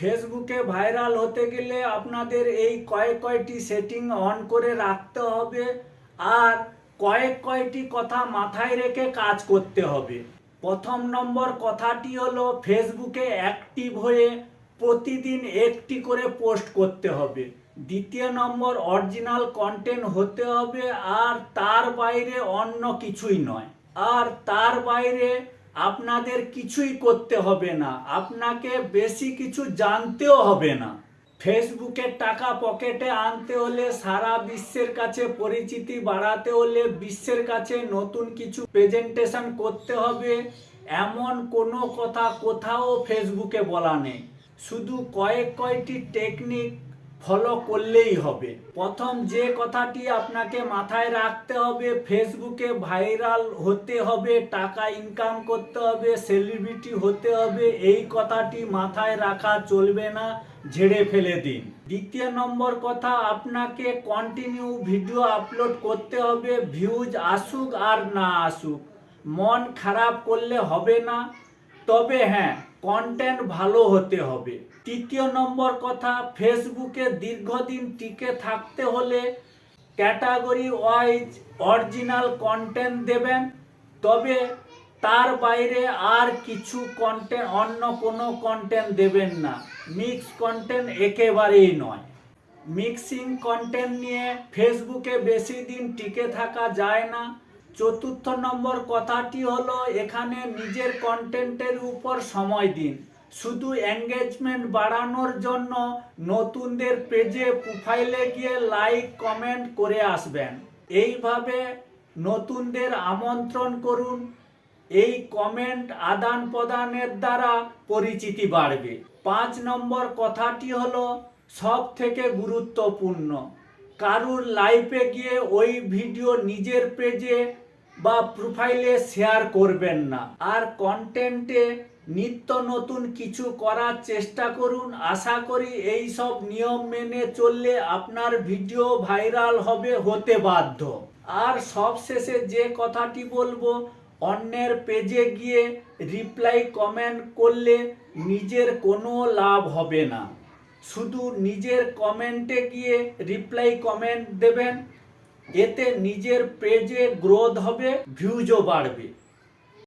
ফেসবুকে ভাইরাল হতে গেলে আপনাদের এই কয়েকটি সেটিং অন করে রাখতে হবে আর কয়েকটি কথা মাথায় রেখে কাজ করতে হবে। প্রথম নম্বর কথাটি হলো ফেসবুকে অ্যাক্টিভ হয়ে প্রতিদিন একটি করে পোস্ট করতে হবে। দ্বিতীয় নম্বর অরিজিনাল কন্টেন্ট হতে হবে আর তার বাইরে অন্য কিছুই নয়। আর তার বাইরে আপনাদের কিছুই করতে হবে না, আপনাকে বেশি কিছু জানতেও হবে না। ফেসবুকের টাকা পকেটে আনতে হলে, সারা বিশ্বের কাছে পরিচিতি বাড়াতে হলে, বিশ্বের কাছে নতুন কিছু প্রেজেন্টেশন করতে হবে, এমন কোনো কথা কোথাও ফেসবুকে বলা নেই। শুধু কয়েকটি টেকনিক ফলো করলেই হবে। প্রথম যে কথাটি আপনাকে মাথায় রাখতে হবে, ফেসবুকে ভাইরাল হতে হবে, টাকা ইনকাম করতে হবে, সেলিব্রিটি হতে হবে, এই কথাটি মাথায় রাখা চলবে না, ঝেড়ে ফেলে দিন। দ্বিতীয় নম্বর কথা, আপনাকে কন্টিনিউ ভিডিও আপলোড করতে হবে, ভিউজ আসুক আর না আসুক। মন খারাপ করলে হবে না, তবে হ্যাঁ, কন্টেন্ট ভালো হতে হবে। তৃতীয় নম্বর কথা, ফেসবুকে দীর্ঘদিন টিকে থাকতে হলে ক্যাটাগরি ওয়াইজ অরিজিনাল কন্টেন্ট দেবেন, তবে তার বাইরে আর কিছু কন্টেন্ট, অন্য কোনো কন্টেন্ট দেবেন না। মিক্স কন্টেন্ট একেবারেই নয়। মিক্সিং কন্টেন্ট নিয়ে ফেসবুকে বেশি দিন টিকে থাকা যায় না। চতুর্থ নম্বর কথাটি হলো, এখানে নিজের কন্টেন্টের উপর সময় দিন। শুধু এঙ্গেজমেন্ট বাড়ানোর জন্য নতুনদের পেজে, প্রোফাইলে গিয়ে লাইক কমেন্ট করে আসবেন। এইভাবে নতুনদের আমন্ত্রণ করুন। এই কমেন্ট আদান প্রদানের দ্বারা পরিচিতি বাড়বে। 5 নম্বর কথাটি হলো সব থেকে গুরুত্বপূর্ণ, কারুর লাইভে গিয়ে ওই ভিডিও নিজের পেজে বা প্রোফাইলে শেয়ার করবেন না। আর কন্টেন্টে নিত্য নতুন কিছু করার চেষ্টা করুন। আশা করি এই সব নিয়ম মেনে চললে আপনার ভিডিও ভাইরাল হতে বাধ্য। আর সবশেষে যে কথাটি বলবো, অন্যের পেজে গিয়ে রিপ্লাই কমেন্ট করলে নিজের কোনো লাভ হবে না। শুধু নিজের কমেন্টে গিয়ে রিপ্লাই কমেন্ট দেবেন, এতে নিজের পেজে গ্রোথ হবে, ভিউজও বাড়বে।